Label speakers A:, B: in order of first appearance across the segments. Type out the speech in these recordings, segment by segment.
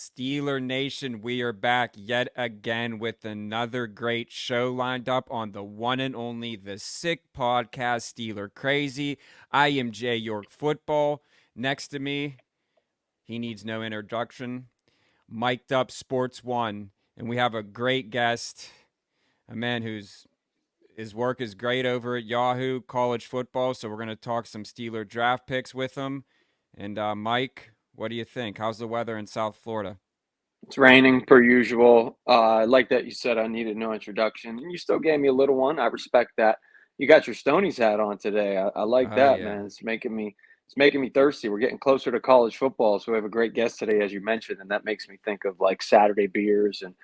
A: Steeler Nation, we are back yet again with another great show lined up on the one and only The Sick Podcast, Steeler Crazy. I am Jay York Football. Next to me, he needs no introduction, mic'd up Sports One. And we have a great guest, a man his work is great over at Yahoo College Football. So we're going to talk some Steeler draft picks with him. And Mike, what do you think? How's the weather in South Florida?
B: It's raining per usual. I like that you said I needed no introduction, and you still gave me a little one. I respect that. You got your Stonies hat on today. I like that,
A: Yeah.
B: man. It's making me thirsty. We're getting closer to college football, so we have a great guest today, as you mentioned, and that makes me think of like Saturday beers and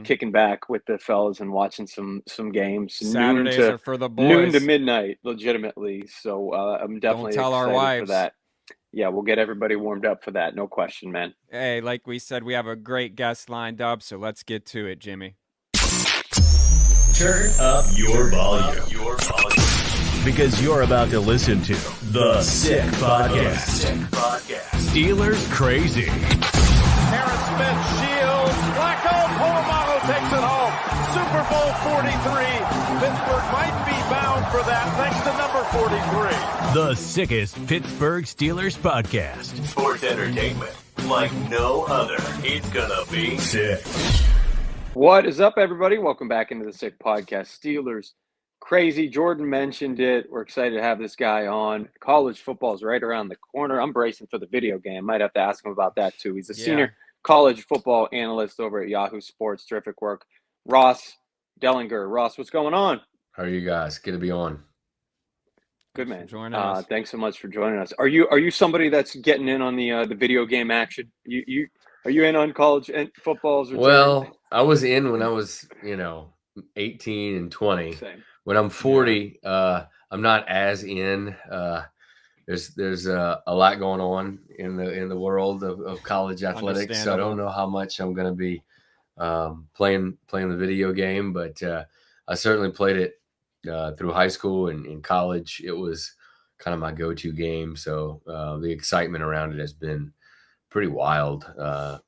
B: kicking back with the fellas and watching some games.
A: Saturdays are for the boys.
B: Noon to midnight, legitimately. So I'm definitely
A: Don't tell our
B: excited
A: wives.
B: for that. Yeah, we'll get everybody warmed up for that. No question, man.
A: Hey, like we said, we have a great guest lined up, so let's get to it, Jimmy.
C: Turn up your volume. Because you're about to listen to The Sick Podcast. Steelers Crazy.
D: Aaron Smith shields. Flacco, Polamalu takes it home. Super Bowl 43. Pittsburgh might be bound for that thanks to number 43.
C: The sickest Pittsburgh Steelers podcast. Sports entertainment like no other. It's gonna be sick.
B: What is up, everybody? Welcome back into the Sick Podcast. Steelers Crazy. Jordan mentioned it. We're excited to have this guy on. College football is right around the corner. I'm bracing for the video game. Might have to ask him about that too. He's a senior college football analyst over at Yahoo Sports. Terrific work. Ross Dellenger. Ross, what's going on?
E: How are you guys? Good to be on.
B: Good, man.
A: Joining us.
B: Thanks so much for joining us. Are you somebody that's getting in on the video game action? Are you in on college footballs?
E: Well, I was in when I was 18 and 20.
B: Same.
E: When I'm 40, I'm not as in. There's a lot going on in the world of college athletics, so I don't know how much I'm going to be playing the video game, but I certainly played it through high school and in college. It was kind of my go-to game, so the excitement around it has been pretty wild.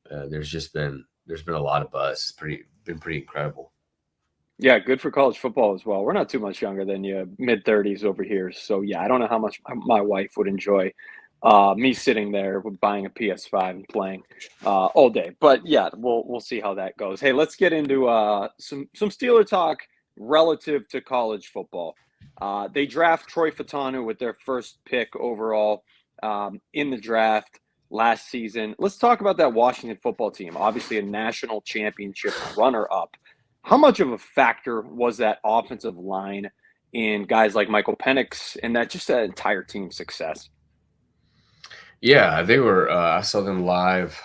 E: There's been a lot of buzz. It's been pretty incredible.
B: Yeah, good for college football as well. We're not too much younger than you, mid-30s over here. So, yeah, I don't know how much my wife would enjoy me sitting there buying a PS5 and playing all day. But, yeah, we'll see how that goes. Hey, let's get into some Steeler talk relative to college football. They draft Troy Fautanu with their first pick overall in the draft last season. Let's talk about that Washington football team, obviously a national championship runner-up. How much of a factor was that offensive line in guys like Michael Penix and that entire team's success?
E: Yeah, they were. I saw them live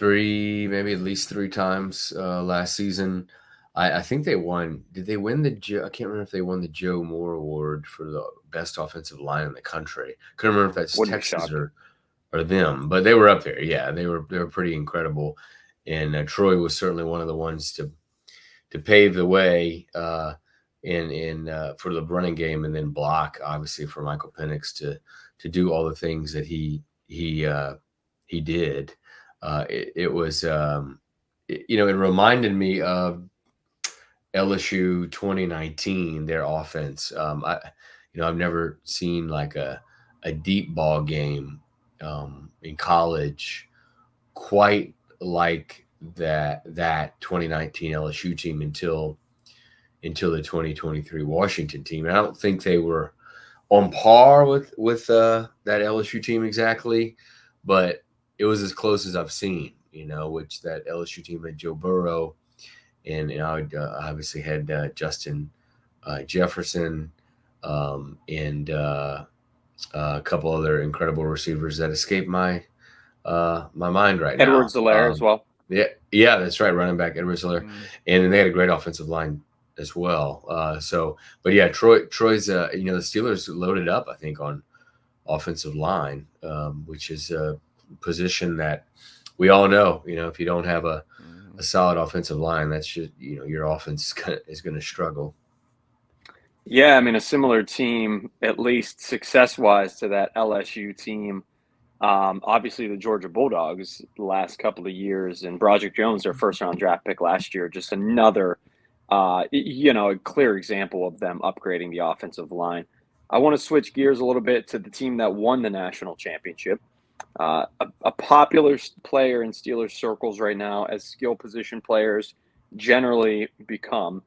E: maybe at least three times last season. I think they won. Did they win I can't remember if they won the Joe Moore Award for the best offensive line in the country. Couldn't remember if that's Texas or them, but they were up there. Yeah, they were pretty incredible. And Troy was certainly one of the ones to pave the way in for the running game, and then block obviously for Michael Penix to do all the things that he did. It was it reminded me of LSU 2019, their offense. I've never seen like a deep ball game in college quite like that 2019 LSU team until the 2023 Washington team. And I don't think they were on par with that LSU team exactly, but it was as close as I've seen, which that LSU team had Joe Burrow, and I obviously had Justin Jefferson and a couple other incredible receivers that escape my mind right now.
B: Edwards-Helaire as well.
E: Yeah, that's right. Running back Edwards-Helaire, and then they had a great offensive line as well. But yeah, Troy's the Steelers loaded up, I think, on offensive line, which is a position that we all know. If you don't have a solid offensive line, that's just your offense is going to struggle.
B: Yeah, I mean, a similar team, at least success-wise, to that LSU team Obviously, the Georgia Bulldogs the last couple of years, and Broderick Jones, their first-round draft pick last year, just another, a clear example of them upgrading the offensive line. I want to switch gears a little bit to the team that won the national championship. A popular player in Steelers circles right now, as skill position players generally become.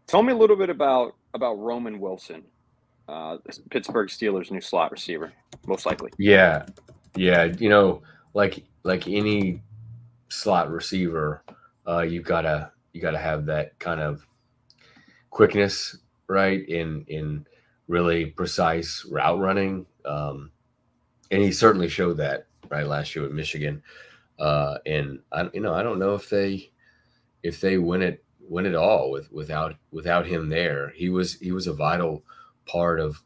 B: Tell me a little bit about Roman Wilson, Pittsburgh Steelers' new slot receiver, most likely.
E: Yeah. Like any slot receiver, you gotta have that kind of quickness, right? In really precise route running. And he certainly showed that right last year with Michigan. And I don't know if they win it all without him there. He was a vital part of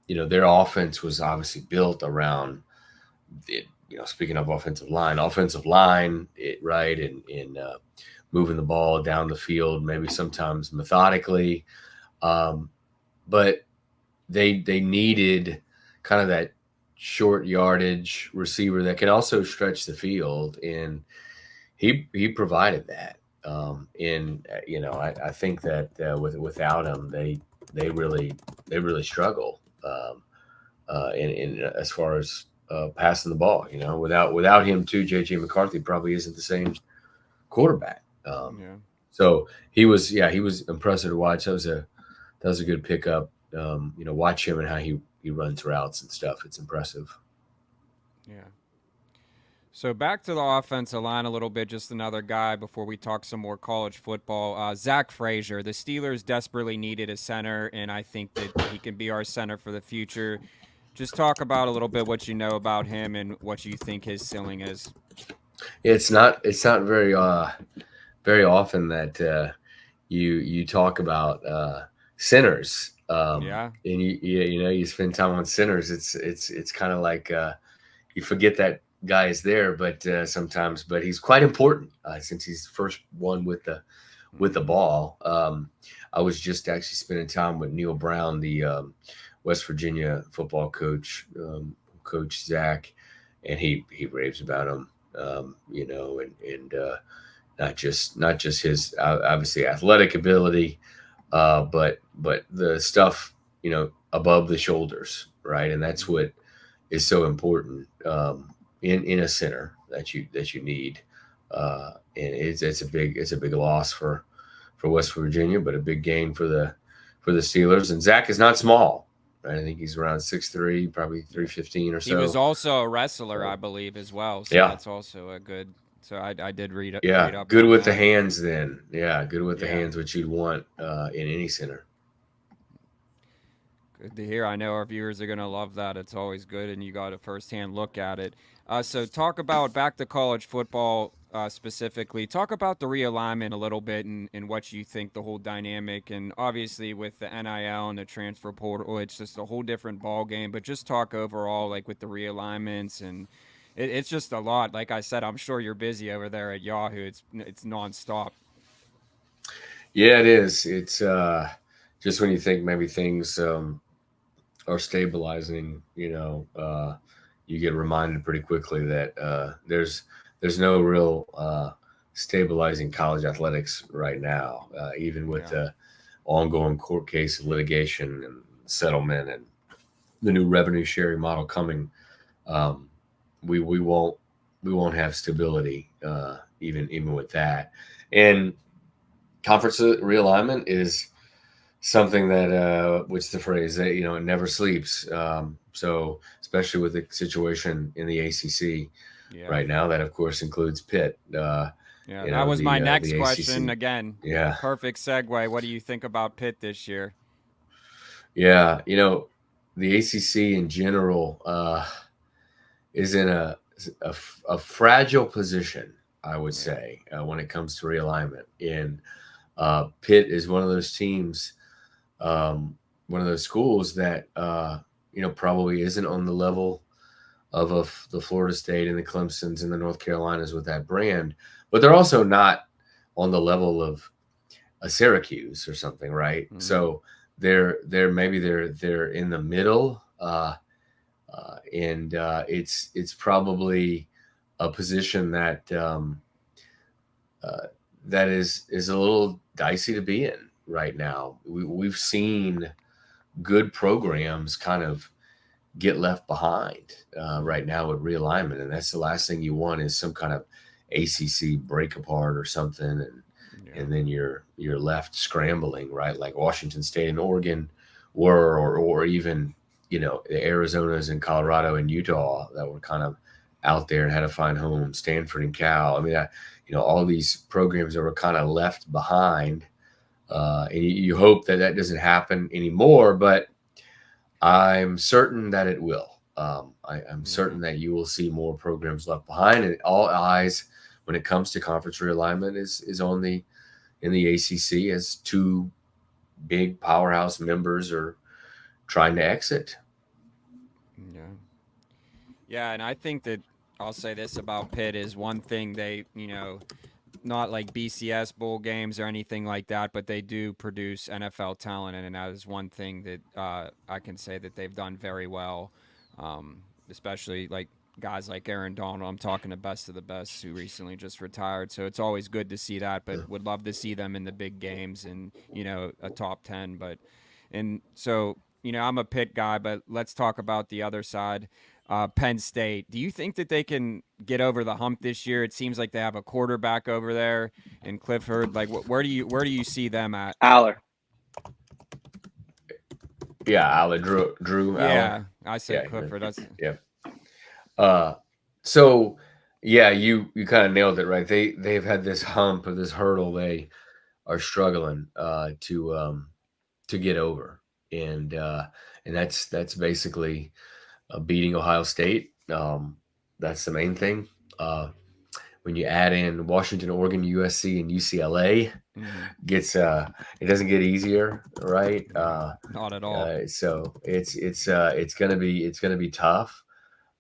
E: their offense was obviously built around it. Speaking of offensive line, right, and moving the ball down the field, maybe sometimes methodically, but they needed kind of that short yardage receiver that can also stretch the field, and he provided that. I think that without him, they really struggle in as far as passing the ball. Without him too, JJ McCarthy probably isn't the same quarterback. So he was impressive to watch. That was a good pickup. Watch him and how he runs routes and stuff. It's impressive.
A: Yeah. So back to the offensive line a little bit, just another guy before we talk some more college football. Zach Frazier, the Steelers desperately needed a center, and I think that he can be our center for the future. Just talk about a little bit what you know about him and what you think his ceiling is.
E: It's not very often that you talk about centers. And you spend time on centers. It's kind of like you forget that guy is there, but sometimes, but he's quite important since he's the first one with the ball. I was just actually spending time with Neil Brown, the West Virginia football coach, Coach Zach, and he raves about him. And not just his obviously athletic ability, but the stuff above the shoulders, right? And that's what is so important in a center that you need. And it's a big loss for West Virginia, but a big gain for the Steelers. And Zach is not small, right? I think he's around 6'3", probably 315 or so.
A: He was also a wrestler, I believe, as well. So that's also a good. So I did read up.
E: Yeah, good with the hands then. Yeah, good with the hands, which you'd want in any center.
A: Good to hear. I know our viewers are going to love that. It's always good, and you got a firsthand look at it. So talk about back to college football specifically. Talk about the realignment a little bit and what you think the whole dynamic. And obviously with the NIL and the transfer portal, it's just a whole different ball game. But just talk overall, like with the realignments and it's just a lot. Like I said, I'm sure you're busy over there at Yahoo. It's nonstop.
E: Yeah, it is. It's just when you think maybe things are stabilizing, you get reminded pretty quickly that there's no real stabilizing college athletics right now, even with the ongoing court case and litigation and settlement and the new revenue sharing model coming. We won't have stability even with that. And conference realignment is something that what's the phrase that it never sleeps. So especially with the situation in the ACC right now, that of course includes Pitt.
A: That was my next question. Again, perfect segue. What do you think about Pitt this year?
E: Yeah, the ACC in general is in a fragile position, I would say, when it comes to realignment. And Pitt is one of those teams, one of those schools that probably isn't on the level of the Florida State and the Clemsons and the North Carolinas with that brand, but they're also not on the level of a Syracuse or something, right? Mm-hmm. So they're in the middle, and it's probably a position that that is a little dicey to be in right now. We've seen good programs kind of get left behind right now with realignment, and that's the last thing you want is some kind of ACC break apart or something, and then you're left scrambling, right? Like Washington State and Oregon were, or even the Arizonas and Colorado and Utah that were kind of out there and had to find homes. Stanford and Cal. I mean, all these programs that were kind of left behind, and you hope that doesn't happen anymore, but I'm certain that it will. I'm certain that you will see more programs left behind, and all eyes when it comes to conference realignment is in the ACC as two big powerhouse members are trying to exit.
A: Yeah, and I think that I'll say this about Pitt is one thing they, not like BCS bowl games or anything like that, but they do produce NFL talent, and that is one thing that I can say that they've done very well, especially like guys like Aaron Donald. I'm talking the best of the best who recently just retired, so it's always good to see that, but would love to see them in the big games and, a top 10. And so, I'm a Pitt guy, but let's talk about the other side. Penn State. Do you think that they can get over the hump this year? It seems like they have a quarterback over there in Clifford. Like, where do you see them at?
B: Aller.
E: Yeah, Aller, Drew.
A: Yeah,
E: Aller.
A: I said Clifford. That's
E: So yeah, you kind of nailed it, right? They've had this hump or this hurdle they are struggling to get over, and that's basically beating Ohio State. That's the main thing. When you add in Washington, Oregon, USC, and UCLA, it doesn't get easier, right?
A: not at all.
E: So it's gonna be tough,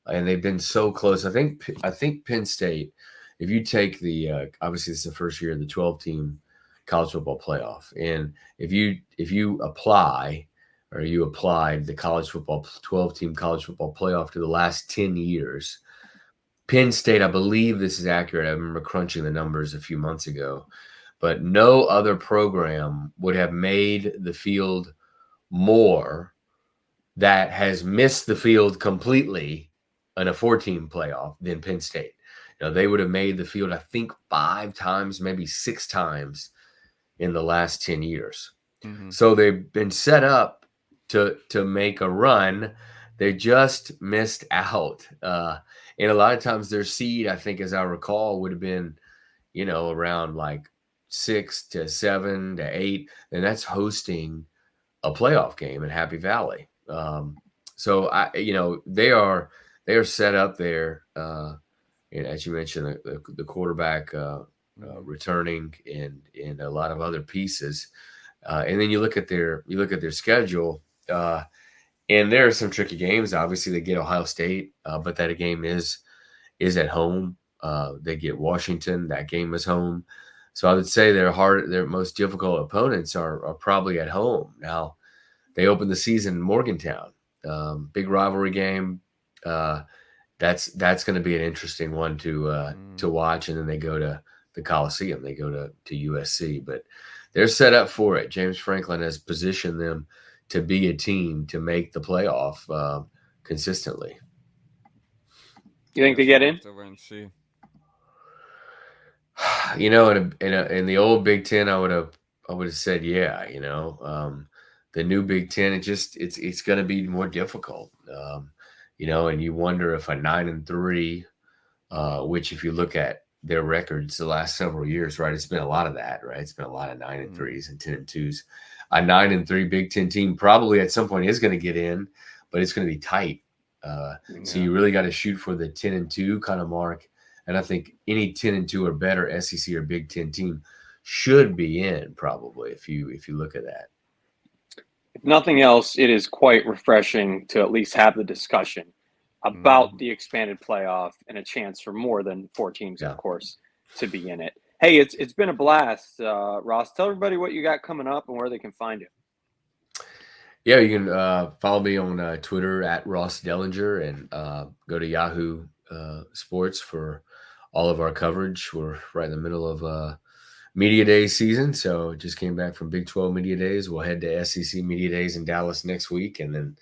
E: and they've been so close. I think Penn State. If you take the obviously this is the first year of the 12-team college football playoff, and if you apply or you applied the college football 12-team college football playoff to the last 10 years, Penn State, I believe this is accurate. I remember crunching the numbers a few months ago, but no other program would have made the field more that has missed the field completely in a 4-team playoff than Penn State. They would have made the field, I think, 5 times, maybe 6 times in the last 10 years. So they've been set up to make a run. They just missed out. And a lot of times their seed, I think, as I recall, would have been, around like 6 to 7 to 8. And that's hosting a playoff game in Happy Valley. So they are set up there. And as you mentioned, the quarterback returning and a lot of other pieces. And then you look at their schedule, and there are some tricky games. Obviously, they get Ohio State, but that game is at home. They get Washington. That game is home. So I would say their most difficult opponents are probably at home. Now, they open the season in Morgantown. Big rivalry game. That's going to be an interesting one to watch. And then they go to the Coliseum. They go to USC, but they're set up for it. James Franklin has positioned them to be a team to make the playoff consistently.
B: You think they get in?
E: In the old Big Ten, I would have said yeah. The new Big Ten, it's going to be more difficult. And you wonder if a 9-3, which if you look at their records the last several years, right, it's been a lot of that, right? It's been a lot of 9-3s and 10-2s. A 9-3 Big Ten team probably at some point is going to get in, but it's going to be tight. So you really got to shoot for the 10-2 kind of mark. And I think any 10-2 or better SEC or Big Ten team should be in probably if you look at that.
B: If nothing else, it is quite refreshing to at least have the discussion about the expanded playoff and a chance for more than 4 teams, of course, to be in it. Hey, it's been a blast. Ross, tell everybody what you got coming up and where they can find you.
E: Yeah, you can follow me on Twitter at Ross Dellenger, and go to Yahoo Sports for all of our coverage. We're right in the middle of Media Days season, so just came back from Big 12 Media Days. We'll head to SEC Media Days in Dallas next week, and then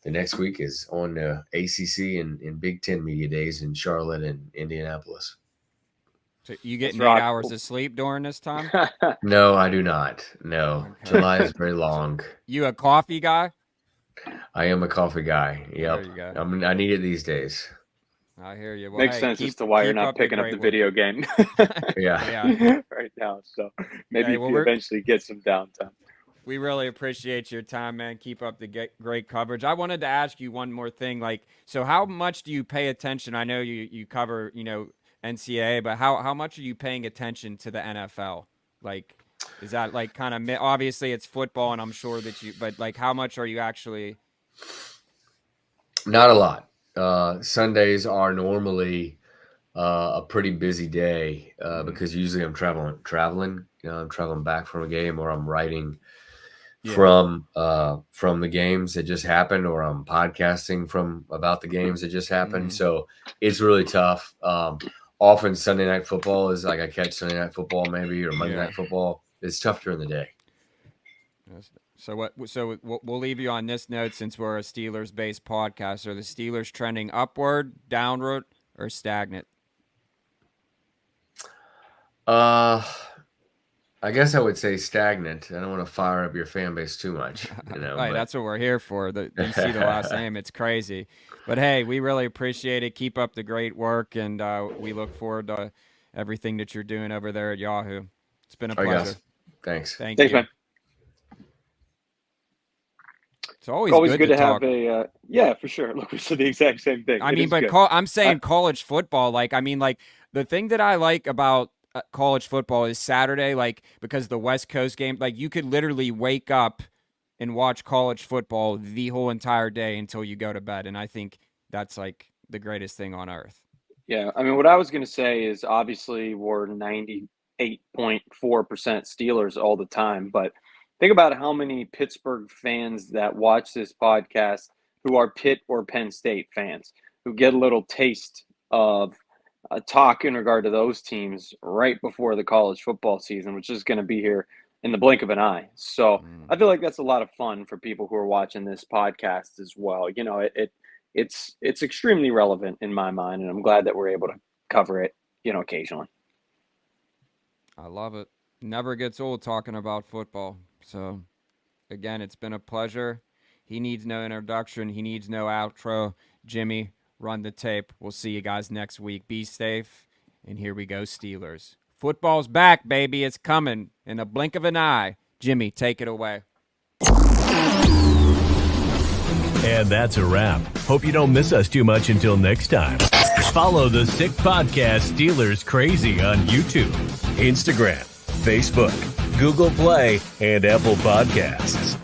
E: the next week is on ACC and Big 10 Media Days in Charlotte and Indianapolis.
A: So you getting
B: That's
A: 8
B: right.
A: hours of sleep during this time?
E: No, I do not. No,
A: Okay.
E: July is very long.
A: You a coffee guy?
E: I am a coffee guy. Yep.
A: There you go.
E: I need it these days.
A: I hear you. Well,
B: Makes
A: hey,
B: sense as
A: keep-
B: to why you're
A: keep
B: not
A: up
B: picking up
A: great
B: the
A: work.
B: video game
E: Yeah.
B: right now. So maybe
A: Hey,
B: if
A: well,
B: you
A: we're-
B: eventually get some downtime.
A: We really appreciate your time, man. Keep up the great coverage. I wanted to ask you one more thing. Like, so how much do you pay attention? I know you cover, NCAA, but how much are you paying attention to the NFL? Like, is that like kind of obviously it's football, and I'm sure that but like, how much are you actually?
E: Not a lot. Sundays are normally a pretty busy day because usually I'm traveling. I'm traveling back from a game, or I'm writing from the games that just happened, or I'm podcasting about the games that just happened. So it's really tough. Often Sunday night football is like I catch Sunday night football maybe, or Monday night football. It's tough during the day.
A: So we'll leave you on this note, since we're a Steelers-based podcast. Are the Steelers trending upward, downward, or stagnant?
E: I guess I would say stagnant. I don't want to fire up your fan base too much.
A: Right,
E: but-
A: that's what we're here for. You see the last name, it's crazy. But hey, we really appreciate it. Keep up the great work, and we look forward to everything that you're doing over there at Yahoo. It's been a
E: All right,
A: pleasure.
E: guys. Thanks.
A: Thank
B: Thanks,
A: you.
B: man.
A: It's always,
B: Always good to
A: talk.
B: have a yeah, for sure. Look, we said the exact same thing.
A: I
B: It
A: mean,
B: is
A: but
B: good.
A: I'm saying college football. Like, I mean, like the thing that I like about college football is Saturday, like because the West Coast game, like you could literally wake up and watch college football the whole entire day until you go to bed, and I think that's like the greatest thing on earth.
B: Yeah, I mean, what I was going to say is obviously we're 98.4% Steelers all the time, but think about how many Pittsburgh fans that watch this podcast who are Pitt or Penn State fans, who get a little taste of talk in regard to those teams right before the college football season, which is going to be here in the blink of an eye. So I feel like that's a lot of fun for people who are watching this podcast as well. It's extremely relevant in my mind, and I'm glad that we're able to cover it, occasionally.
A: I love it. Never gets old talking about football. So, again, it's been a pleasure. He needs no introduction. He needs no outro. Jimmy, run the tape. We'll see you guys next week. Be safe. And here we go, Steelers. Football's back, baby. It's coming in a blink of an eye. Jimmy, take it away.
C: And that's a wrap. Hope you don't miss us too much until next time. Follow the Sick Podcast Steelers Crazy on YouTube, Instagram, Facebook, Google Play, and Apple Podcasts.